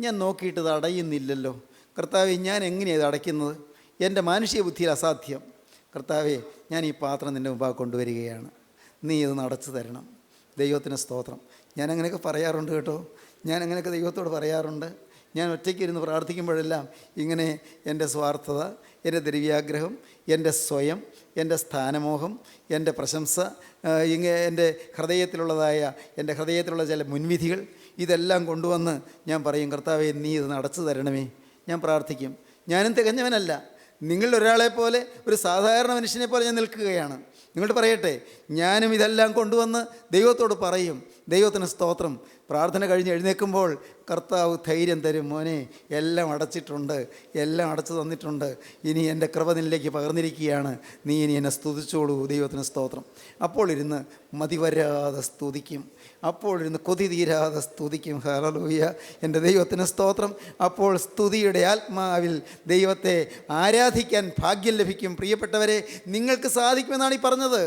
ഞാൻ നോക്കിയിട്ട് ഇത് അടയുന്നില്ലല്ലോ കർത്താവേ, ഞാൻ എങ്ങനെയാണ് ഇത് അടയ്ക്കുന്നത്? എൻ്റെ മാനുഷിക ബുദ്ധിയിൽ അസാധ്യം. കർത്താവേ, ഞാൻ ഈ പാത്രം നിൻ്റെ മുമ്പാകെ കൊണ്ടുവരികയാണ്, നീ ഇത് അടച്ചു തരണം. ദൈവത്തിന് സ്തോത്രം. ഞാൻ അങ്ങനെയൊക്കെ പറയാറുണ്ട് കേട്ടോ, ഞാൻ അങ്ങനെയൊക്കെ ദൈവത്തോട് പറയാറുണ്ട്. ഞാൻ ഒറ്റയ്ക്ക് ഇരുന്ന് പ്രാർത്ഥിക്കുമ്പോഴെല്ലാം ഇങ്ങനെ എൻ്റെ സ്വാർത്ഥത, എൻ്റെ ദ്രവ്യാഗ്രഹം, എൻ്റെ സ്വയം, എൻ്റെ സ്ഥാനമോഹം, എൻ്റെ പ്രശംസ, എൻ്റെ ഹൃദയത്തിലുള്ള ചില മുൻവിധികൾ, ഇതെല്ലാം കൊണ്ടുവന്ന് ഞാൻ പറയും, കർത്താവേ നീ ഇത് അടച്ചു തരണമേ. ഞാൻ പ്രാർത്ഥിക്കും. ഞാനും തികഞ്ഞവനല്ല, നിങ്ങളിൽ ഒരാളെപ്പോലെ, ഒരു സാധാരണ മനുഷ്യനെ പോലെ ഞാൻ നിൽക്കുകയാണ്. നിങ്ങളോട് പറയട്ടെ, ഞാനും ഇതെല്ലാം കൊണ്ടുവന്ന് ദൈവത്തോട് പറയും. ദൈവത്തിന് സ്തോത്രം. പ്രാർത്ഥന കഴിഞ്ഞ് എഴുന്നേൽക്കുമ്പോൾ കർത്താവ് ധൈര്യം തരും, മോനെ എല്ലാം അടച്ചിട്ടുണ്ട്, എല്ലാം അടച്ചു തന്നിട്ടുണ്ട്, ഇനി എൻ്റെ കൃപ നിന്നിലേക്ക് പകർന്നിരിക്കുകയാണ്, നീ ഇനി എന്നെ സ്തുതിച്ചോളൂ. ദൈവത്തിന് സ്തോത്രം. അപ്പോൾ ഇരുന്ന് മതിവരാതെ സ്തുതിക്കും, അപ്പോൾ ഇരുന്ന് കൊതി തീരാതെ സ്തുതിക്കും. ഹല്ലേലൂയ, എൻ്റെ ദൈവത്തിന് സ്തോത്രം. അപ്പോൾ സ്തുതിയുടെ ആത്മാവിൽ ദൈവത്തെ ആരാധിക്കാൻ ഭാഗ്യം ലഭിക്കും. പ്രിയപ്പെട്ടവരെ, നിങ്ങൾക്ക് സാധിക്കുമെന്നാണ് ഈ പറഞ്ഞത്.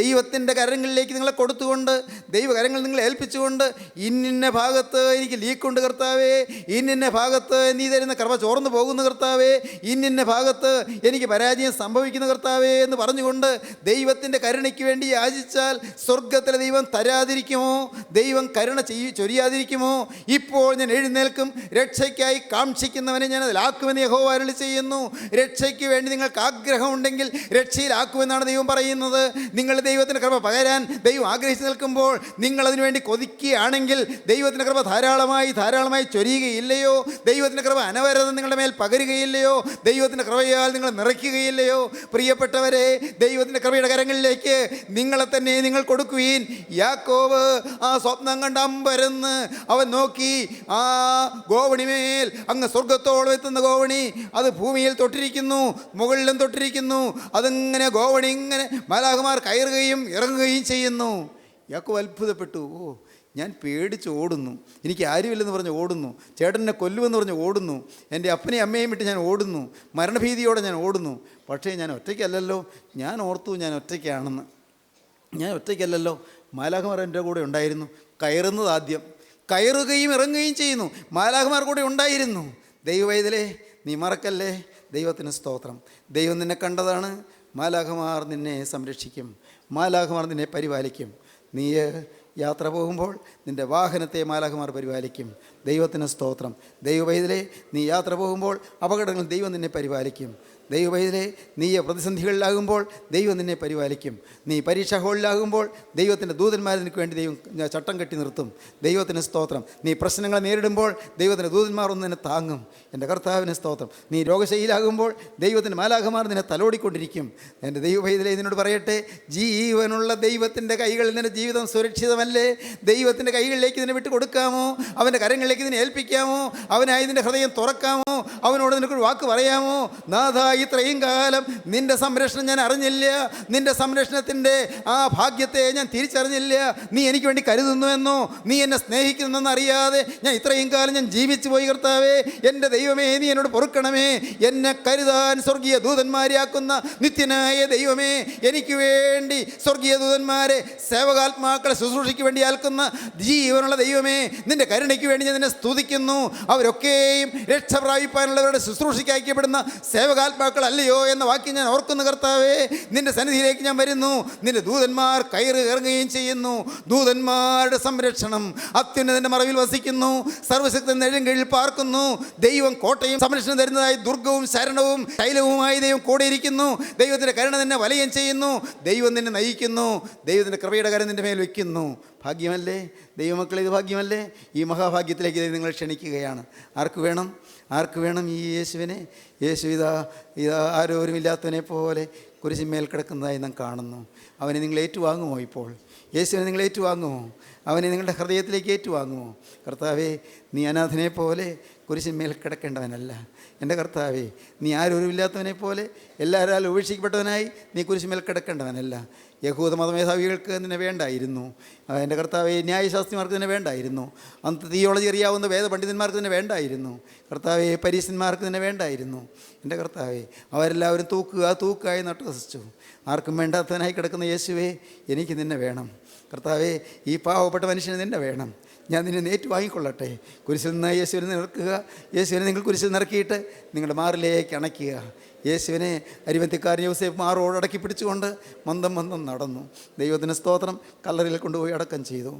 ദൈവത്തിൻ്റെ കരങ്ങളിലേക്ക് നിങ്ങളെ കൊടുത്തുകൊണ്ട്, ദൈവകരങ്ങൾ നിങ്ങളെ ഏൽപ്പിച്ചുകൊണ്ട്, ഇന്നിന്ന ഭാഗത്ത് എനിക്ക് ലീക്കുണ്ട് കർത്താവേ, ഇന്നിന്ന ഭാഗത്ത് നീ തരുന്ന കൃപ ചോർന്നു പോകുന്ന കർത്താവേ, ഇന്നിന്ന ഭാഗത്ത് എനിക്ക് പരാജയം സംഭവിക്കുന്ന കർത്താവേ എന്ന് പറഞ്ഞുകൊണ്ട് ദൈവത്തിൻ്റെ കരുണയ്ക്ക് വേണ്ടി യാചിച്ചാൽ സ്വർഗത്തിലെ ദൈവം തരാതിരിക്കുമോ? ദൈവം കരുണ ചൊരിയാതിരിക്കുമോ? ഇപ്പോൾ ഞാൻ എഴുന്നേൽക്കും, രക്ഷയ്ക്കായി കാക്ഷിക്കുന്നവനെ ഞാൻ അതിലാക്കുമെന്ന് യഹോവ അരുളി ചെയ്യുന്നു. രക്ഷയ്ക്ക് വേണ്ടി നിങ്ങൾക്ക് ആഗ്രഹമുണ്ടെങ്കിൽ രക്ഷയിലാക്കുമെന്നാണ് ദൈവം പറയുന്നത്. നിങ്ങൾ ദൈവത്തിൻ്റെ കൃപ പകരാൻ ദൈവം ആഗ്രഹിച്ചു നിൽക്കുമ്പോൾ, നിങ്ങളതിനു വേണ്ടി കൊതിക്കുകയാണെങ്കിൽ ദൈവത്തിൻ്റെ കൃപ ധാരാളമായി ചൊരിയുകയില്ലയോ? ദൈവത്തിൻ്റെ കൃപ അനവരതം നിങ്ങളുടെ മേൽ പകരുകയില്ലയോ? ദൈവത്തിൻ്റെ കൃപയാൽ നിങ്ങൾ നിറയ്ക്കുകയില്ലയോ? പ്രിയപ്പെട്ടവരെ, ദൈവത്തിൻ്റെ കൃപയുടെ കരങ്ങളിലേക്ക് നിങ്ങളെ തന്നെ നിങ്ങൾ കൊടുക്കുവീൻ. യാക്കോബ് ആ സ്വപ്നം കണ്ട് അമ്പരന്ന് അവൻ നോക്കി, ആ ഗോവണിമേൽ അങ്ങ് സ്വർഗത്തോളം എത്തുന്ന ഗോവണി, അത് ഭൂമിയിൽ തൊട്ടിരിക്കുന്നു, മുകളിലും തൊട്ടിരിക്കുന്നു. അതിങ്ങനെ ഗോവണി ഇങ്ങനെ മാലാഖമാർ കയറുകയും ഇറങ്ങുകയും ചെയ്യുന്നു. യാക്കോബ് അത്ഭുതപ്പെട്ടു. ഞാൻ പേടിച്ച് ഓടുന്നു, എനിക്ക് ആരുമില്ലെന്ന് പറഞ്ഞ് ഓടുന്നു, ചേട്ടനെ കൊല്ലുമെന്ന് പറഞ്ഞ് ഓടുന്നു, എൻ്റെ അപ്പനെയും അമ്മയും വിട്ട് ഞാൻ ഓടുന്നു, മരണഭീതിയോടെ ഞാൻ ഓടുന്നു. പക്ഷേ ഞാൻ ഒറ്റയ്ക്കല്ലല്ലോ. ഞാൻ ഓർത്തു ഞാൻ ഒറ്റയ്ക്കാണെന്ന്. ഞാൻ ഒറ്റയ്ക്കല്ലല്ലോ, മാലാഖമാർ എൻ്റെ കൂടെ ഉണ്ടായിരുന്നു. കയറുന്നത് ആദ്യം, കയറുകയും ഇറങ്ങുകയും ചെയ്യുന്നു, മാലാഖമാർ കൂടെ ഉണ്ടായിരുന്നു. ദൈവവൈതലേ, നീ മറക്കല്ലേ. ദൈവത്തിന് സ്തോത്രം. ദൈവം നിന്നെ കണ്ടതാണ്. മാലാഖമാർ നിന്നെ സംരക്ഷിക്കും, മാലാഖമാർ നിന്നെ പരിപാലിക്കും. നീ യാത്ര പോകുമ്പോൾ നിൻ്റെ വാഹനത്തെ മാലാഖമാർ പരിപാലിക്കും. ദൈവത്തിന് സ്തോത്രം. ദൈവവൈതലേ, നീ യാത്ര പോകുമ്പോൾ അപകടങ്ങൾ ദൈവം നിന്നെ പരിപാലിക്കും. ദൈവവൈദ്യരെ, നീ പ്രതിസന്ധികളിലാകുമ്പോൾ ദൈവം നിന്നെ പരിപാലിക്കും. നീ പരീക്ഷാ ഹോളിലാകുമ്പോൾ ദൈവത്തിൻ്റെ ദൂതന്മാരെ നിനക്ക് വേണ്ടി ദൈവം ചട്ടം കെട്ടി നിർത്തും. ദൈവത്തിന് സ്തോത്രം. നീ പ്രശ്നങ്ങൾ നേരിടുമ്പോൾ ദൈവത്തിൻ്റെ ദൂതന്മാർ ഒന്ന് നിന്നെ താങ്ങും. എൻ്റെ കർത്താവിന് സ്തോത്രം. നീ രോഗശൈലിയിലാകുമ്പോൾ ദൈവത്തിൻ്റെ മാലാഖമാർ നിന്നെ തലോടിക്കൊണ്ടിരിക്കും. എൻ്റെ ദൈവവൈദ്യരെ, നിന്നോട് പറയട്ടെ, ജീവനുള്ള ദൈവത്തിൻ്റെ കൈകളിൽ നിന്റെ ജീവിതം സുരക്ഷിതമല്ലേ? ദൈവത്തിൻ്റെ കൈകളിലേക്ക് നിന്നെ വിട്ടു കൊടുക്കാമോ? അവൻ്റെ കരങ്ങളിലേക്ക് നിന്നെ ഏൽപ്പിക്കാമോ? അവനായി നിൻ്റെ ഹൃദയം തുറക്കാമോ? അവനോട് നിനക്കൊരു വാക്ക് പറയാമോ? നാഥ, ഇത്രയും കാലം നിൻ്റെ സംരക്ഷണം ഞാൻ അറിഞ്ഞില്ല, നിൻ്റെ സംരക്ഷണത്തിൻ്റെ ആ ഭാഗ്യത്തെ ഞാൻ തിരിച്ചറിഞ്ഞില്ല. നീ എനിക്ക് വേണ്ടി കരുതുന്നുവെന്നോ, നീ എന്നെ സ്നേഹിക്കുന്നെന്ന് അറിയാതെ ഞാൻ ഇത്രയും കാലം ഞാൻ ജീവിച്ചു പോയി. കർത്താവേ, എൻ്റെ ദൈവമേ, നീ എന്നോട് പൊറുക്കണമേ. എന്നെ കരുതാൻ സ്വർഗീയ ദൂതന്മാരെയാക്കുന്ന നിത്യനായ ദൈവമേ, എനിക്ക് വേണ്ടി സ്വർഗീയ ദൂതന്മാരെ, സേവകാത്മാക്കളെ ശുശ്രൂഷയ്ക്ക് വേണ്ടി ആൽക്കുന്ന ജീവനുള്ള ദൈവമേ, നിൻ്റെ കരുണയ്ക്ക് വേണ്ടി ഞാൻ നിന്നെ സ്തുതിക്കുന്നു. അവരൊക്കെയും രക്ഷ പ്രാപിപ്പാനുള്ളവരുടെ ശുശ്രൂഷയ്ക്ക് അയക്കപ്പെടുന്ന സേവകാത്മാക്കൾ അല്ലയോ എന്ന വാക്യം ഞാൻ ഓർക്കുന്നു. കർത്താവേ, നിൻ്റെ സന്നിധിയിലേക്ക് ഞാൻ വരുന്നു. നിൻ്റെ ദൂതന്മാർ ഇറങ്ങുകയും ചെയ്യുന്നു. ദൂതന്മാരുടെ സംരക്ഷണം അത്യുന്നതൻ്റെ മറവിൽ വസിക്കുന്നു. സർവശക്തൻ നെടുങ്കീഴിൽ പാർക്കുന്നു. ദൈവം കോട്ടയും സംരക്ഷണം തരുന്നതായി ദുർഗവും ശരണവും ശൈലവുമായി ദൈവം കൂടെ ഇരിക്കുന്നു. ദൈവത്തിൻ്റെ കരുണ നിന്നെ വലയം ചെയ്യുന്നു. ദൈവം നിന്നെ നയിക്കുന്നു. ദൈവത്തിൻ്റെ കൃപയുടെ കരം നിൻ്റെ മേൽ വയ്ക്കുന്നു. ഭാഗ്യമല്ലേ ദൈവമക്കളെ, ഇത് ഭാഗ്യമല്ലേ? ഈ മഹാഭാഗ്യത്തിലേക്ക് നിങ്ങൾ ക്ഷണിക്കുകയാണ്. ആർക്ക് വേണം? ആർക്ക് വേണം ഈ യേശുവിനെ? യേശു ഇതാ ആരോരുമില്ലാത്തവനെ പോലെ കുരിശിന്മേൽ കിടക്കുന്നതായി നാം കാണുന്നു. അവനെ നിങ്ങൾ ഏറ്റുവാങ്ങുമോ? ഇപ്പോൾ യേശുവിനെ നിങ്ങൾ ഏറ്റുവാങ്ങുമോ? അവനെ നിങ്ങളുടെ ഹൃദയത്തിലേക്ക് ഏറ്റുവാങ്ങുമോ? കർത്താവേ, നീ അനാഥനെ പോലെ കുരിശിന്മേൽ കിടക്കേണ്ടവനല്ല. എൻ്റെ കർത്താവേ, നീ ആരോരുമില്ലാത്തവനെ പോലെ എല്ലാവരാലും ഉപേക്ഷിക്കപ്പെട്ടവനായി നീ കുരിശിന്മേൽ കിടക്കേണ്ടവനല്ല. യഹൂദ മതമേധാവികൾക്ക് നിന്നെ വേണ്ടായിരുന്നു. എൻ്റെ കർത്താവേ, ന്യായശാസ്ത്രിമാർക്ക് തന്നെ വേണ്ടായിരുന്നു. അന്ന് തിയോളജി അറിയാവുന്ന വേദപണ്ഡിതന്മാർക്ക് തന്നെ വേണ്ടായിരുന്നു. കർത്താവേ, പരീശന്മാർക്ക് തന്നെ വേണ്ടായിരുന്നു. എൻ്റെ കർത്താവേ, അവരെല്ലാവരും തൂക്കായി നട്ടുവസിച്ചു. ആർക്കും വേണ്ടാത്തവനായി കിടക്കുന്ന യേശുവേ, എനിക്ക് നിന്നെ വേണം. കർത്താവേ, ഈ പാവപ്പെട്ട മനുഷ്യന് നിന്നെ വേണം. ഞാൻ നിന്നെ നേറ്റു വാങ്ങിക്കൊള്ളട്ടെ. കുരിശിൽ നിന്ന് യേശുവിനെ നിറക്കുക. യേശുവിനെ നിങ്ങൾ കുരിശിൽ നിറക്കിയിട്ട് നിങ്ങളുടെ മാറിലേക്ക് അണയ്ക്കുക. യേശുവിനെ അരിമത്തിക്കാരൻ യോസേഫ് മാറോട് അടക്കി പിടിച്ചുകൊണ്ട് മന്ദം നടന്നു. ദൈവത്തിന് സ്തോത്രം. കല്ലറിൽ കൊണ്ടുപോയി അടക്കം ചെയ്തു.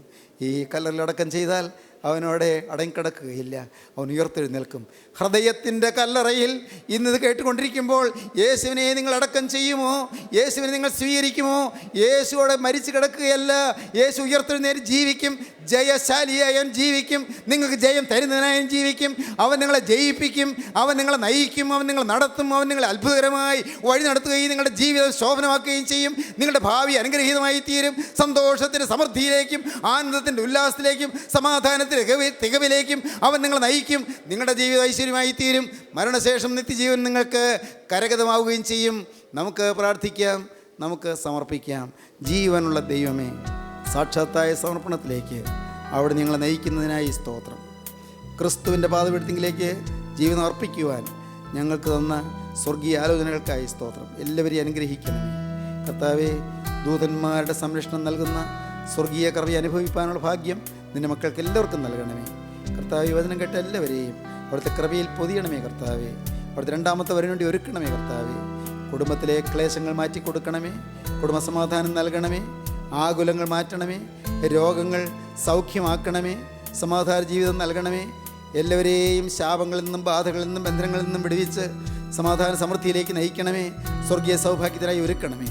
ഈ കല്ലറിൽ അടക്കം ചെയ്താൽ അവനോടെ അടങ്ങിക്കിടക്കുകയില്ല, അവൻ ഉയർത്തെഴുന്നേൽക്കും. ഹൃദയത്തിൻ്റെ കല്ലറയിൽ ഇന്നത് കേട്ടുകൊണ്ടിരിക്കുമ്പോൾ യേശുവിനെ നിങ്ങൾ അടക്കം ചെയ്യുമോ? യേശുവിനെ നിങ്ങൾ സ്വീകരിക്കുമോ? യേശുവോടെ മരിച്ചു കിടക്കുകയല്ല, യേശു ഉയർത്തെഴുന്നേറ്റ് ജീവിക്കും. ജയശാലിയായും ജീവിക്കും. നിങ്ങൾക്ക് ജയം തരുന്നതിനായും ജീവിക്കും. അവൻ നിങ്ങളെ ജയിപ്പിക്കും. അവൻ നിങ്ങളെ നയിക്കും. അവൻ നിങ്ങളെ നടത്തും. അവൻ നിങ്ങളെ അത്ഭുതകരമായി വഴി നടത്തുകയും നിങ്ങളുടെ ജീവിതം ശോഭനമാക്കുകയും ചെയ്യും. നിങ്ങളുടെ ഭാവി അനുഗ്രഹീതമായി തീരും. സന്തോഷത്തിൻ്റെ സമൃദ്ധിയിലേക്കും ആനന്ദത്തിൻ്റെ ഉല്ലാസത്തിലേക്കും സമാധാനത്തിൻ്റെ തികവിലേക്കും അവൻ നിങ്ങളെ നയിക്കും. നിങ്ങളുടെ ജീവിതം ഐശ്വര്യമായി തീരും. മരണശേഷം നിത്യജീവൻ നിങ്ങൾക്ക് കരഗതമാവുകയും ചെയ്യും. നമുക്ക് പ്രാർത്ഥിക്കാം, നമുക്ക് സമർപ്പിക്കാം. ജീവനുള്ള ദൈവമേ, സാക്ഷാത്തായ സമർപ്പണത്തിലേക്ക് അവിടെ നിങ്ങളെ നയിക്കുന്നതിനായി സ്തോത്രം. ക്രിസ്തുവിൻ്റെ പാദപീഠത്തിലേക്ക് ജീവിതം അർപ്പിക്കുവാൻ ഞങ്ങൾക്ക് തന്ന സ്വർഗീയ ആലോചനകൾക്കായി സ്തോത്രം. എല്ലാവരെയും അനുഗ്രഹിക്കണമേ കർത്താവേ. ദൂതന്മാരുടെ സംരക്ഷണം നൽകുന്ന സ്വർഗീയ കൃപ അനുഭവിക്കാനുള്ള ഭാഗ്യം നിൻ്റെ മക്കൾക്ക് എല്ലാവർക്കും നൽകണമേ കർത്താവേ. വചനം കേട്ട എല്ലാവരെയും അവിടുത്തെ കൃപയിൽ പൊതിയണമേ കർത്താവേ. അവിടുത്തെ രണ്ടാമത്തെ വരവിന് വേണ്ടി ഒരുക്കണമേ കർത്താവേ. കുടുംബത്തിലെ ക്ലേശങ്ങൾ മാറ്റിക്കൊടുക്കണമേ. കുടുംബസമാധാനം നൽകണമേ. ആകുലങ്ങൾ മാറ്റണമേ. രോഗങ്ങൾ സൗഖ്യമാക്കണമേ. സമാധാന ജീവിതം നൽകണമേ. എല്ലാവരെയും ശാപങ്ങളിൽ നിന്നും ബാധകളിൽ നിന്നും ബന്ധനങ്ങളിൽ നിന്നും വിടുവിച്ച് സമാധാന സമൃദ്ധിയിലേക്ക് നയിക്കണമേ. സ്വർഗീയ സൗഭാഗ്യത്തിനായി ഒരുക്കണമേ.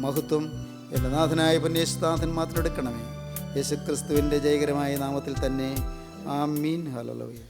മഹത്വം എൻ്റെ നാഥനായ പുണ്യേശുനാഥൻ മാത്രം എടുക്കണമേ. യേശുക്രിസ്തുവിൻ്റെ ജയകരമായ നാമത്തിൽ തന്നെ. ആമീൻ. ഹല്ലേലൂയ.